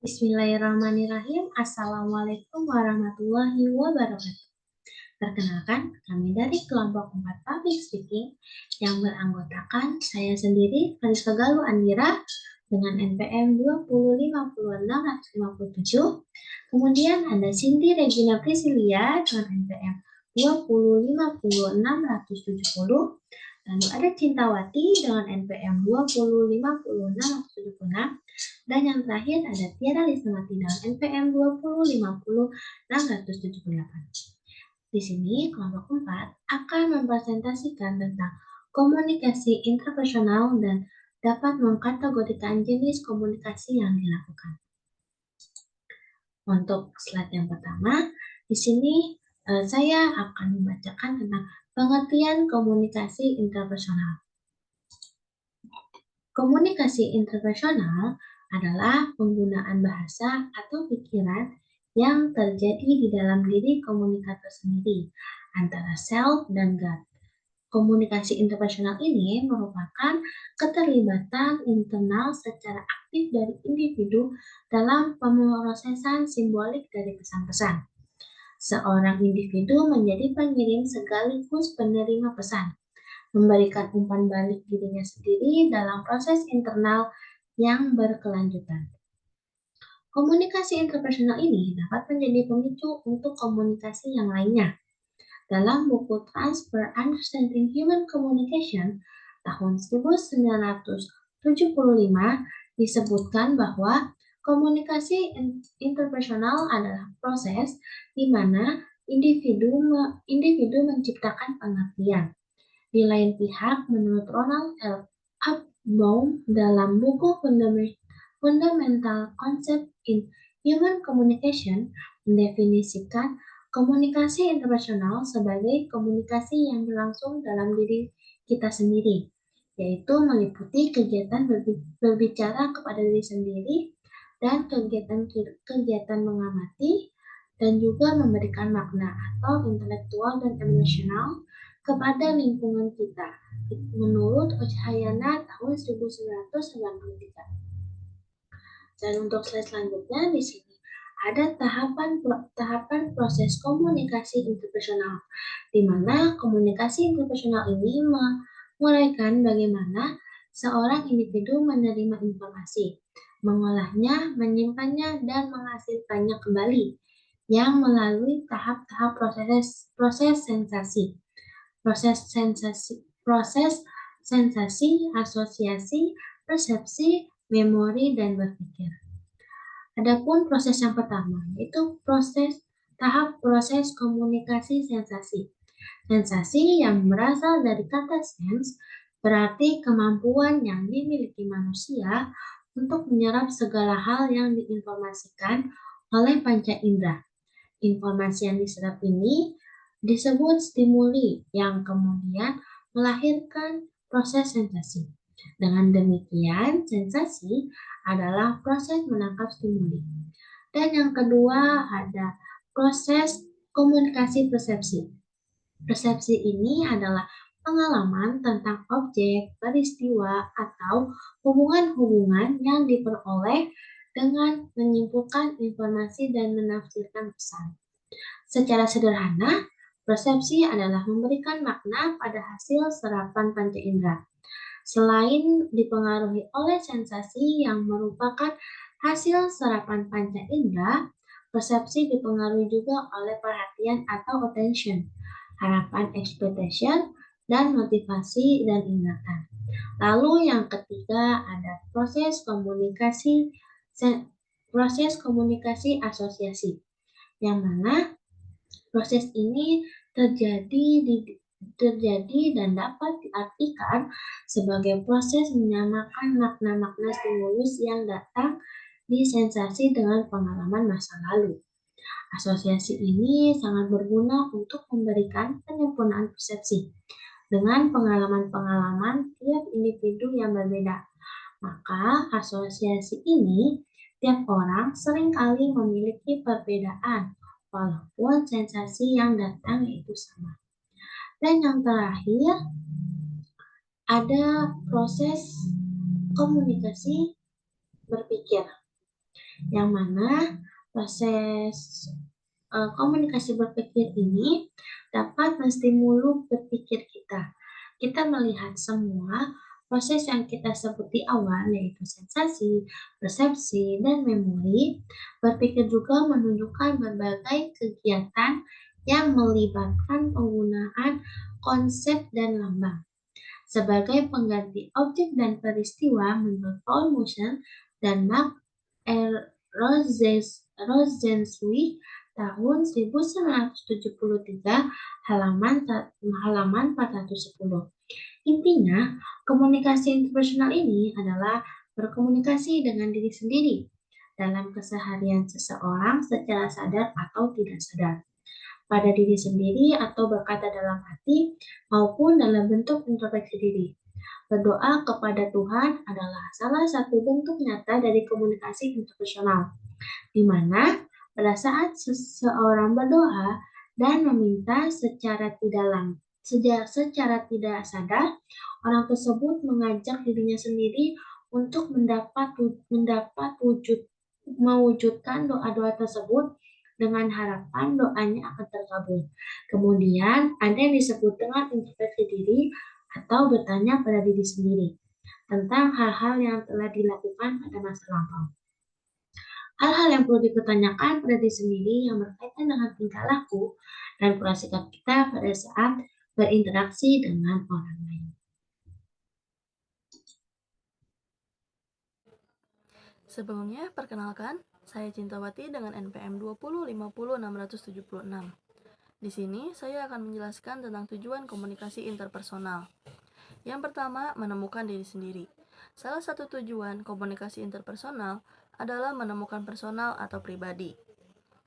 Bismillahirrahmanirrahim. Assalamualaikum warahmatullahi wabarakatuh. Perkenalkan, kami dari kelompok 4 Public Speaking yang beranggotakan saya sendiri, Fariska Galuh Andira, dengan NPM 2050657. Kemudian ada Cindy Regina Priscilia dengan NPM 2050670. Lalu ada Cintawati dengan NPM 2050676. Dan yang terakhir ada Tiara Lisnawati dengan NPM 2050678. Di sini kelompok 4 akan mempresentasikan tentang komunikasi intrapersonal dan dapat mengkategorikan jenis komunikasi yang dilakukan. Untuk slide yang pertama, di sini saya akan membacakan tentang pengertian komunikasi intrapersonal. Komunikasi intrapersonal adalah penggunaan bahasa atau pikiran yang terjadi di dalam diri komunikator sendiri antara self dan God. Komunikasi interpersonal ini merupakan keterlibatan internal secara aktif dari individu dalam pemrosesan simbolik dari pesan-pesan. Seorang individu menjadi pengirim sekaligus penerima pesan, memberikan umpan balik dirinya sendiri dalam proses internal yang berkelanjutan. Komunikasi interpersonal ini dapat menjadi pemicu untuk komunikasi yang lainnya. Dalam buku Transfer Understanding Human Communication tahun 1975 disebutkan bahwa komunikasi interpersonal adalah proses di mana individu menciptakan pengertian. Di lain pihak, menurut Ronald L. Upbaum dalam buku Fundamental Concept in Human Communication mendefinisikan komunikasi interpersonal sebagai komunikasi yang berlangsung dalam diri kita sendiri, yaitu meliputi kegiatan berbicara kepada diri sendiri dan kegiatan mengamati dan juga memberikan makna atau intelektual dan emosional kepada lingkungan kita, menurut Ocahayana tahun 1993. Dan untuk slide selanjutnya di sini ada tahapan proses komunikasi interpersonal, di mana komunikasi interpersonal ini menguraikan bagaimana seorang individu menerima informasi, mengolahnya, menyimpannya, dan menghasilkannya kembali, yang melalui tahap-tahap proses sensasi, asosiasi, persepsi, memori, dan berpikir. Adapun proses yang pertama, yaitu tahap proses komunikasi sensasi. Sensasi yang berasal dari kata sense berarti kemampuan yang dimiliki manusia untuk menyerap segala hal yang diinformasikan oleh panca indera. Informasi yang diserap ini disebut stimuli yang kemudian melahirkan proses sensasi. Dengan demikian, sensasi adalah proses menangkap stimuli. Dan yang kedua ada proses komunikasi persepsi. Persepsi ini adalah pengalaman tentang objek, peristiwa, atau hubungan-hubungan yang diperoleh dengan menyimpulkan informasi dan menafsirkan pesan. Secara sederhana, persepsi adalah memberikan makna pada hasil serapan panca indera. Selain dipengaruhi oleh sensasi yang merupakan hasil serapan panca indera, persepsi dipengaruhi juga oleh perhatian atau attention, harapan expectation, dan motivasi dan ingatan. Lalu yang ketiga ada proses komunikasi asosiasi, yang mana proses ini terjadi dan dapat diartikan sebagai proses menyamakan makna-makna stimulus yang datang di sensasi dengan pengalaman masa lalu. Asosiasi ini sangat berguna untuk memberikan penyempurnaan persepsi dengan pengalaman-pengalaman tiap individu yang berbeda. Maka asosiasi ini tiap orang seringkali memiliki perbedaan walaupun sensasi yang datang itu sama. Dan yang terakhir ada proses komunikasi berpikir, yang mana proses komunikasi berpikir ini dapat menstimulus berpikir kita. Kita melihat semua proses yang kita sebut di awal, yaitu sensasi, persepsi, dan memori. Berpikir juga menunjukkan berbagai kegiatan yang melibatkan penggunaan konsep dan lambang. Sebagai pengganti objek dan peristiwa menurut Paul Motion dan Mark Rosenzweig tahun 1973 halaman 410. Intinya, komunikasi interpersonal ini adalah berkomunikasi dengan diri sendiri dalam keseharian seseorang secara sadar atau tidak sadar, pada diri sendiri atau berkata dalam hati maupun dalam bentuk introspeksi diri. Berdoa kepada Tuhan adalah salah satu bentuk nyata dari komunikasi interpersonal, di mana pada saat seseorang berdoa dan meminta secara tidak sadar, orang tersebut mengajak dirinya sendiri untuk mewujudkan doa-doa tersebut dengan harapan doanya akan terkabul. Kemudian ada yang disebut dengan introspeksi diri atau bertanya pada diri sendiri tentang hal-hal yang telah dilakukan pada masa lampau. Hal-hal yang perlu dipertanyakan pada diri sendiri yang berkaitan dengan tingkah laku dan pola sikap kita pada saat berinteraksi dengan orang lain. Sebelumnya, perkenalkan, saya Cintawati dengan NPM 2050676. Di sini, saya akan menjelaskan tentang tujuan komunikasi interpersonal. Yang pertama, menemukan diri sendiri. Salah satu tujuan komunikasi interpersonal adalah menemukan personal atau pribadi.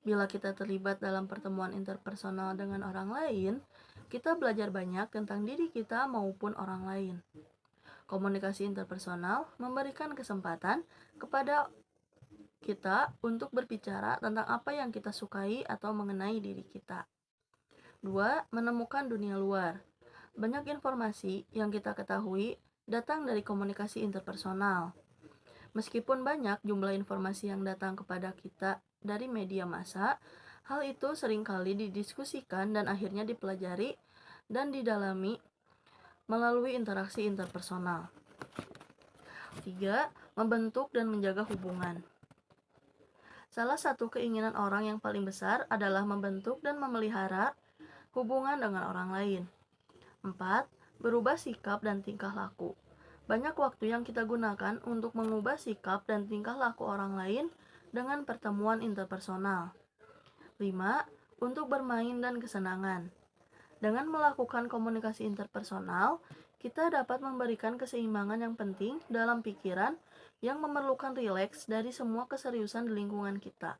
Bila kita terlibat dalam pertemuan interpersonal dengan orang lain, kita belajar banyak tentang diri kita maupun orang lain. Komunikasi interpersonal memberikan kesempatan kepada kita untuk berbicara tentang apa yang kita sukai atau mengenai diri kita. 2. Menemukan dunia luar. Banyak informasi yang kita ketahui datang dari komunikasi interpersonal. Meskipun banyak jumlah informasi yang datang kepada kita dari media massa, hal itu seringkali didiskusikan dan akhirnya dipelajari dan didalami melalui interaksi interpersonal. 3. Membentuk dan menjaga hubungan. Salah satu keinginan orang yang paling besar adalah membentuk dan memelihara hubungan dengan orang lain. 4. Berubah sikap dan tingkah laku. Banyak waktu yang kita gunakan untuk mengubah sikap dan tingkah laku orang lain dengan pertemuan interpersonal. 5. Untuk bermain dan kesenangan. Dengan melakukan komunikasi interpersonal, kita dapat memberikan keseimbangan yang penting dalam pikiran yang memerlukan rileks dari semua keseriusan di lingkungan kita.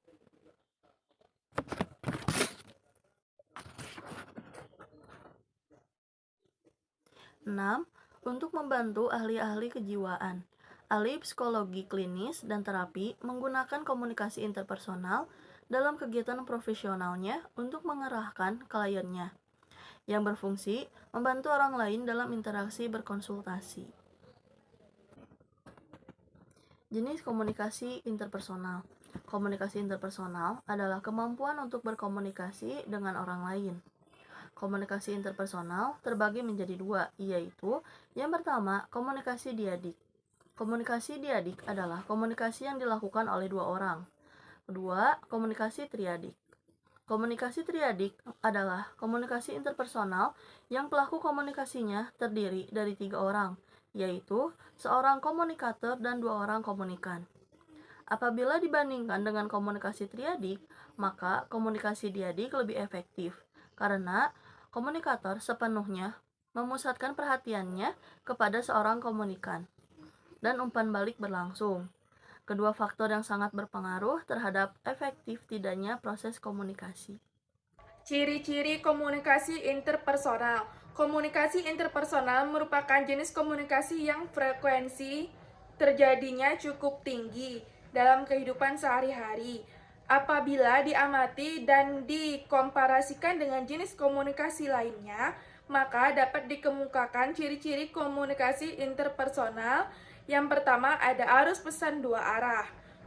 6. Untuk membantu ahli-ahli kejiwaan. Ahli psikologi klinis dan terapi menggunakan komunikasi interpersonal dalam kegiatan profesionalnya untuk mengerahkan kliennya, yang berfungsi membantu orang lain dalam interaksi berkonsultasi. Jenis komunikasi interpersonal. Komunikasi interpersonal adalah kemampuan untuk berkomunikasi dengan orang lain. Komunikasi interpersonal terbagi menjadi dua, yaitu yang pertama, komunikasi diadik. Komunikasi diadik adalah komunikasi yang dilakukan oleh dua orang. Kedua, komunikasi triadik. Komunikasi triadik adalah komunikasi interpersonal yang pelaku komunikasinya terdiri dari 3 orang, yaitu seorang komunikator dan 2 orang komunikan. Apabila dibandingkan dengan komunikasi triadik, maka komunikasi diadik lebih efektif, karena komunikator sepenuhnya memusatkan perhatiannya kepada seorang komunikan, dan umpan balik berlangsung. Kedua faktor yang sangat berpengaruh terhadap efektif tidaknya proses komunikasi. Ciri-ciri komunikasi interpersonal. Komunikasi interpersonal merupakan jenis komunikasi yang frekuensi terjadinya cukup tinggi dalam kehidupan sehari-hari. Apabila diamati dan dikomparasikan dengan jenis komunikasi lainnya, maka dapat dikemukakan ciri-ciri komunikasi interpersonal. Yang pertama ada arus pesan dua arah.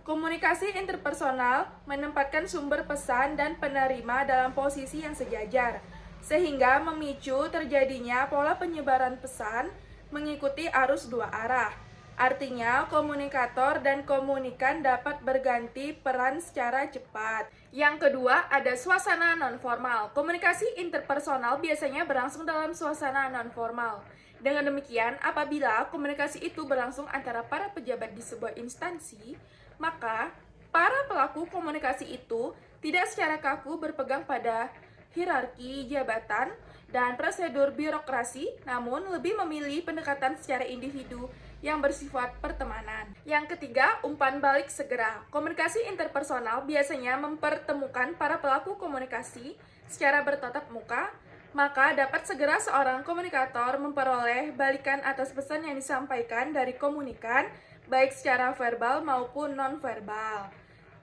Komunikasi interpersonal menempatkan sumber pesan dan penerima dalam posisi yang sejajar, sehingga memicu terjadinya pola penyebaran pesan mengikuti arus dua arah. Artinya, komunikator dan komunikan dapat berganti peran secara cepat. Yang kedua, ada suasana nonformal. Komunikasi interpersonal biasanya berlangsung dalam suasana nonformal. Dengan demikian, apabila komunikasi itu berlangsung antara para pejabat di sebuah instansi, maka para pelaku komunikasi itu tidak secara kaku berpegang pada hierarki jabatan dan prosedur birokrasi, namun lebih memilih pendekatan secara individu yang bersifat pertemanan. Yang ketiga, umpan balik segera. Komunikasi interpersonal biasanya mempertemukan para pelaku komunikasi secara bertatap muka, maka dapat segera seorang komunikator memperoleh balikan atas pesan yang disampaikan dari komunikan, baik secara verbal maupun non-verbal.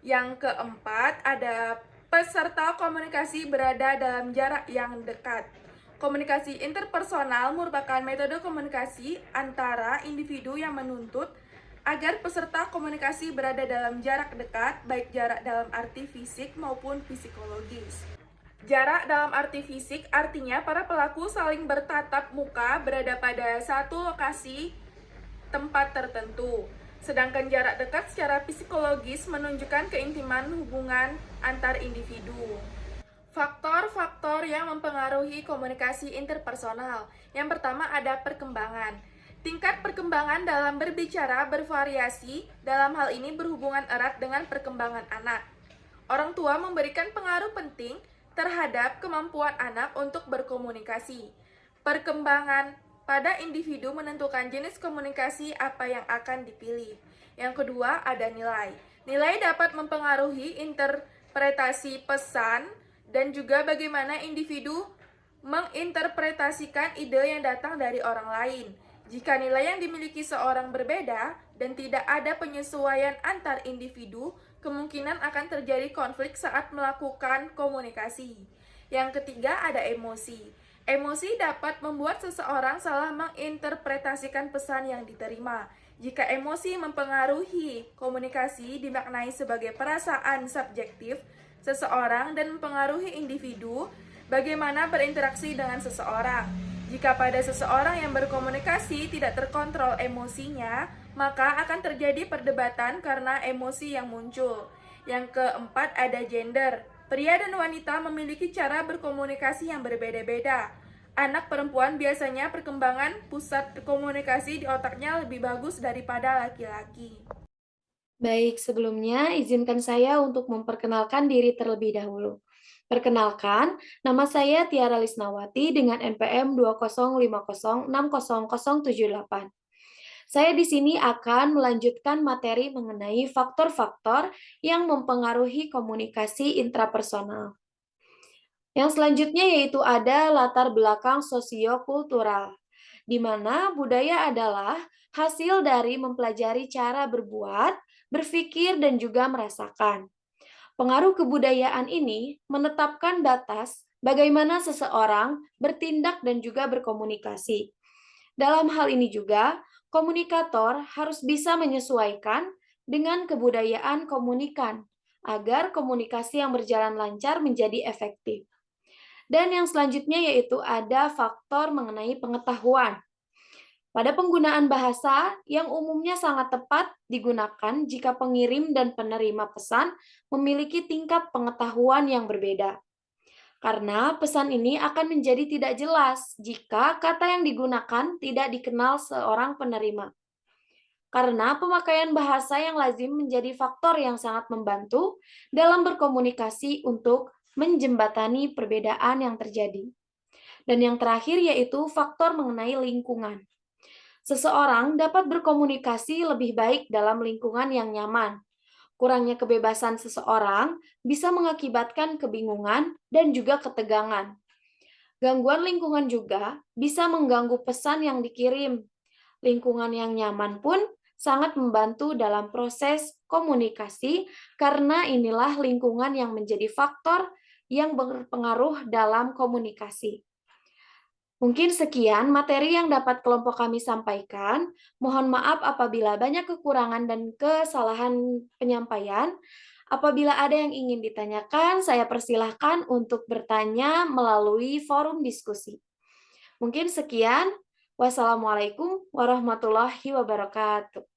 Yang keempat, ada peserta komunikasi berada dalam jarak yang dekat. Komunikasi interpersonal merupakan metode komunikasi antara individu yang menuntut agar peserta komunikasi berada dalam jarak dekat, baik jarak dalam arti fisik maupun psikologis. Jarak dalam arti fisik artinya para pelaku saling bertatap muka berada pada satu lokasi tempat tertentu. Sedangkan jarak dekat secara psikologis menunjukkan keintiman hubungan antar individu. Faktor-faktor yang mempengaruhi komunikasi interpersonal. Yang pertama ada perkembangan. Tingkat perkembangan dalam berbicara bervariasi, dalam hal ini berhubungan erat dengan perkembangan anak. Orang tua memberikan pengaruh penting terhadap kemampuan anak untuk berkomunikasi. Perkembangan pada individu menentukan jenis komunikasi apa yang akan dipilih. Yang kedua ada nilai. Nilai dapat mempengaruhi interpretasi pesan dan juga bagaimana individu menginterpretasikan ide yang datang dari orang lain. Jika nilai yang dimiliki seorang berbeda dan tidak ada penyesuaian antar individu, kemungkinan akan terjadi konflik saat melakukan komunikasi. Yang ketiga ada emosi. Emosi dapat membuat seseorang salah menginterpretasikan pesan yang diterima. Jika emosi mempengaruhi komunikasi dimaknai sebagai perasaan subjektif seseorang dan mempengaruhi individu bagaimana berinteraksi dengan seseorang. Jika pada seseorang yang berkomunikasi tidak terkontrol emosinya, maka akan terjadi perdebatan karena emosi yang muncul. Yang keempat ada gender. Pria dan wanita memiliki cara berkomunikasi yang berbeda-beda. Anak perempuan biasanya perkembangan pusat komunikasi di otaknya lebih bagus daripada laki-laki. Baik, sebelumnya izinkan saya untuk memperkenalkan diri terlebih dahulu. Perkenalkan, nama saya Tiara Lisnawati dengan NPM 2050600078. Saya di sini akan melanjutkan materi mengenai faktor-faktor yang mempengaruhi komunikasi intrapersonal. Yang selanjutnya yaitu ada latar belakang sosiokultural, di mana budaya adalah hasil dari mempelajari cara berbuat, berpikir, dan juga merasakan. Pengaruh kebudayaan ini menetapkan batas bagaimana seseorang bertindak dan juga berkomunikasi. Dalam hal ini juga, komunikator harus bisa menyesuaikan dengan kebudayaan komunikan agar komunikasi yang berjalan lancar menjadi efektif. Dan yang selanjutnya yaitu ada faktor mengenai pengetahuan. Pada penggunaan bahasa yang umumnya sangat tepat digunakan jika pengirim dan penerima pesan memiliki tingkat pengetahuan yang berbeda. Karena pesan ini akan menjadi tidak jelas jika kata yang digunakan tidak dikenal seorang penerima. Karena pemakaian bahasa yang lazim menjadi faktor yang sangat membantu dalam berkomunikasi untuk menjembatani perbedaan yang terjadi. Dan yang terakhir yaitu faktor mengenai lingkungan. Seseorang dapat berkomunikasi lebih baik dalam lingkungan yang nyaman. Kurangnya kebebasan seseorang bisa mengakibatkan kebingungan dan juga ketegangan. Gangguan lingkungan juga bisa mengganggu pesan yang dikirim. Lingkungan yang nyaman pun sangat membantu dalam proses komunikasi karena inilah lingkungan yang menjadi faktor yang berpengaruh dalam komunikasi. Mungkin sekian materi yang dapat kelompok kami sampaikan. Mohon maaf apabila banyak kekurangan dan kesalahan penyampaian. Apabila ada yang ingin ditanyakan, saya persilahkan untuk bertanya melalui forum diskusi. Mungkin sekian. Wassalamualaikum warahmatullahi wabarakatuh.